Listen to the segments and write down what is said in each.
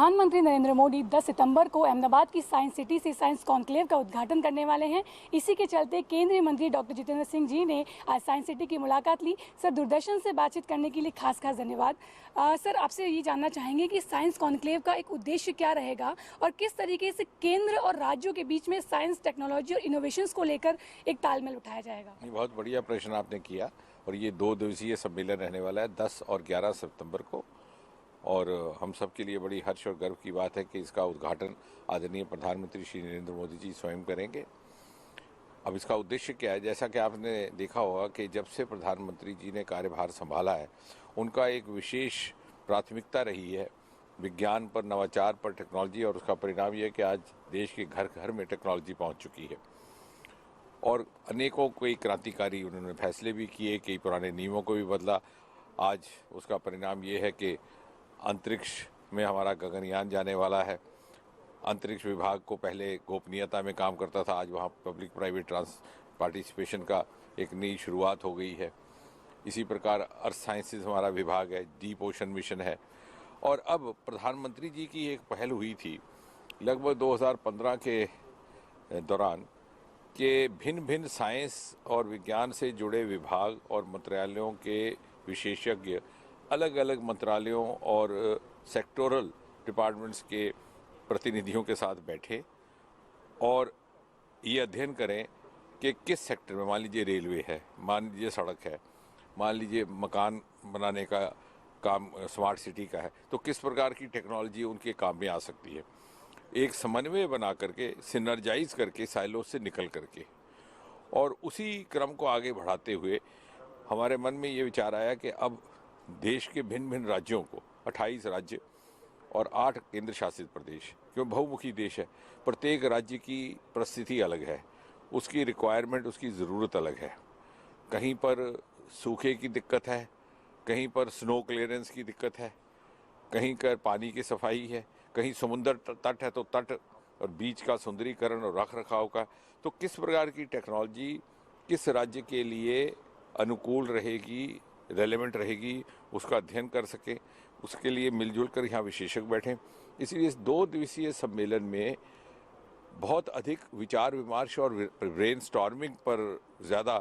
प्रधानमंत्री नरेंद्र मोदी 10 सितंबर को अहमदाबाद की साइंस सिटी से साइंस कॉन्क्लेव का उद्घाटन करने वाले हैं। इसी के चलते केंद्रीय मंत्री डॉक्टर जितेंद्र सिंह जी ने आज साइंस सिटी की मुलाकात ली। सर, दूरदर्शन से बातचीत करने के लिए खास धन्यवाद। सर, आपसे ये जानना चाहेंगे कि साइंस कॉन्क्लेव का एक उद्देश्य क्या रहेगा और किस तरीके से केंद्र और राज्यों के बीच में साइंस, टेक्नोलॉजी और इनोवेशंस को लेकर एक तालमेल उठाया जाएगा। बहुत बढ़िया प्रश्न आपने किया और ये 2 दिवसीय सम्मेलन रहने वाला है 10 और 11 सितंबर को, और हम सब के लिए बड़ी हर्ष और गर्व की बात है कि इसका उद्घाटन आदरणीय प्रधानमंत्री श्री नरेंद्र मोदी जी स्वयं करेंगे। अब इसका उद्देश्य क्या है, जैसा कि आपने देखा होगा कि जब से प्रधानमंत्री जी ने कार्यभार संभाला है, उनका एक विशेष प्राथमिकता रही है विज्ञान पर, नवाचार पर, टेक्नोलॉजी, और उसका परिणाम यह है कि आज देश के घर घर में टेक्नोलॉजी पहुंच चुकी है और अनेकों कई क्रांतिकारी उन्होंने फैसले भी किए, कई पुराने नियमों को भी बदला। आज उसका परिणाम ये है कि अंतरिक्ष में हमारा गगनयान जाने वाला है। अंतरिक्ष विभाग को पहले गोपनीयता में काम करता था, आज वहाँ पब्लिक प्राइवेट पार्टिसिपेशन का एक नई शुरुआत हो गई है। इसी प्रकार अर्थ साइंसेज हमारा विभाग है, डीप ओशन मिशन है। और अब प्रधानमंत्री जी की एक पहल हुई थी लगभग 2015 के दौरान कि भिन्न भिन्न साइंस और विज्ञान से जुड़े विभाग और मंत्रालयों के विशेषज्ञ अलग अलग मंत्रालयों और सेक्टोरल डिपार्टमेंट्स के प्रतिनिधियों के साथ बैठे और ये अध्ययन करें कि किस सेक्टर में, मान लीजिए रेलवे है, मान लीजिए सड़क है, मान लीजिए मकान बनाने का काम स्मार्ट सिटी का है, तो किस प्रकार की टेक्नोलॉजी उनके काम में आ सकती है। एक समन्वय बना करके, सिनर्जाइज करके, साइलो से निकल करके, और उसी क्रम को आगे बढ़ाते हुए हमारे मन में ये विचार आया कि अब देश के भिन्न भिन्न राज्यों को, 28 राज्य और 8 केंद्र शासित प्रदेश, क्यों बहुमुखी देश है, प्रत्येक राज्य की परिस्थिति अलग है, उसकी रिक्वायरमेंट, उसकी ज़रूरत अलग है। कहीं पर सूखे की दिक्कत है, कहीं पर स्नो क्लियरेंस की दिक्कत है, कहीं पर पानी की सफाई है, कहीं समुद्र तट है तो तट और बीच का सुंदरीकरण और रख रखाव का। तो किस प्रकार की टेक्नोलॉजी किस राज्य के लिए अनुकूल रहेगी, रेलेवेंट रहेगी, उसका अध्ययन कर सके, उसके लिए मिलजुल कर यहाँ विशेषज्ञ बैठें। इसलिए इस 2 दिवसीय सम्मेलन में बहुत अधिक विचार विमर्श और ब्रेनस्टॉर्मिंग पर ज़्यादा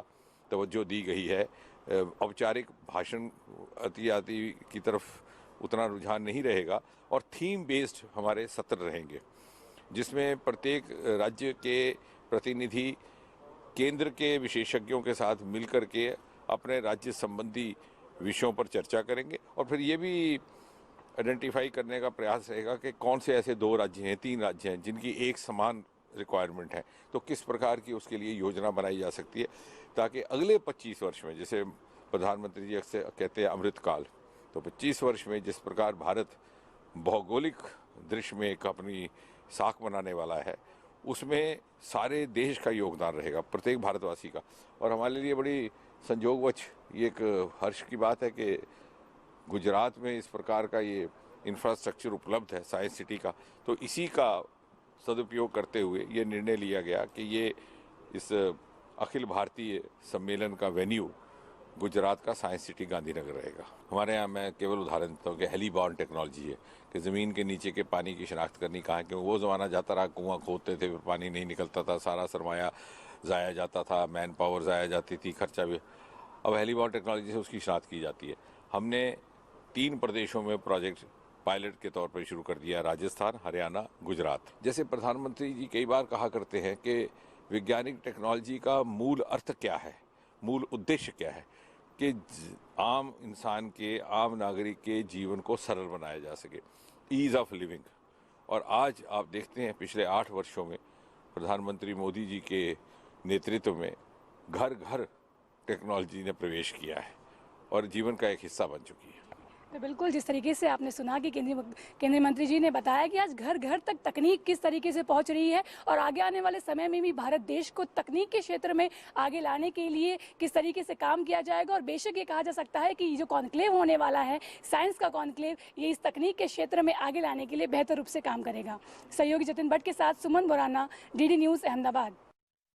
तवज्जो दी गई है। औपचारिक भाषण अति की तरफ उतना रुझान नहीं रहेगा और थीम बेस्ड हमारे सत्र रहेंगे, जिसमें प्रत्येक राज्य के प्रतिनिधि केंद्र के विशेषज्ञों के साथ मिलकर के अपने राज्य संबंधी विषयों पर चर्चा करेंगे और फिर ये भी आइडेंटिफाई करने का प्रयास रहेगा कि कौन से ऐसे 2 राज्य हैं, 3 राज्य हैं जिनकी एक समान रिक्वायरमेंट है, तो किस प्रकार की उसके लिए योजना बनाई जा सकती है, ताकि अगले 25 वर्ष में, जैसे प्रधानमंत्री जी अक्सर कहते हैं अमृतकाल, तो 25 वर्ष में जिस प्रकार भारत भौगोलिक दृश्य में एक अपनी साख बनाने वाला है, उसमें सारे देश का योगदान रहेगा, प्रत्येक भारतवासी का। और हमारे लिए बड़ी संयोगवश ये एक हर्ष की बात है कि गुजरात में इस प्रकार का ये इंफ्रास्ट्रक्चर उपलब्ध है साइंस सिटी का, तो इसी का सदुपयोग करते हुए ये निर्णय लिया गया कि ये इस अखिल भारतीय सम्मेलन का वेन्यू गुजरात का साइंस सिटी गांधीनगर रहेगा। हमारे यहाँ मैं केवल उदाहरण देता हूँ कि हेलीबॉर्न टेक्नोलॉजी है कि ज़मीन के नीचे के पानी की शिनाख्त करनी कहाँ है, क्योंकि वो ज़माना जाता रहा, कुआं खोदते थे, पानी नहीं निकलता था, सारा सरमाया ज़ाया जाता था, मैन पावर ज़ाया जाती थी, खर्चा भी। अब हेलीबॉर्न टेक्नोलॉजी से उसकी शिनाख्त की जाती है। हमने 3 प्रदेशों में प्रोजेक्ट पायलट के तौर पर शुरू कर दिया, राजस्थान, हरियाणा, गुजरात। जैसे प्रधानमंत्री जी कई बार कहा करते हैं कि वैज्ञानिक टेक्नोलॉजी का मूल अर्थ क्या है, मूल उद्देश्य क्या है, कि आम इंसान के, आम नागरिक के जीवन को सरल बनाया जा सके, ईज़ ऑफ लिविंग। और आज आप देखते हैं पिछले 8 वर्षों में प्रधानमंत्री मोदी जी के नेतृत्व में घर घर टेक्नोलॉजी ने प्रवेश किया है और जीवन का एक हिस्सा बन चुकी है। तो बिल्कुल, जिस तरीके से आपने सुना कि केंद्रीय मंत्री जी ने बताया कि आज घर घर तक तकनीक किस तरीके से पहुंच रही है और आगे आने वाले समय में भी भारत देश को तकनीक के क्षेत्र में आगे लाने के लिए किस तरीके से काम किया जाएगा। और बेशक ये कहा जा सकता है कि ये जो कॉन्क्लेव होने वाला है, साइंस का कॉन्क्लेव, ये इस तकनीक के क्षेत्र में आगे लाने के लिए बेहतर रूप से काम करेगा। सहयोगी जतिन भट्ट के साथ सुमन बोराना, DD न्यूज़, अहमदाबाद।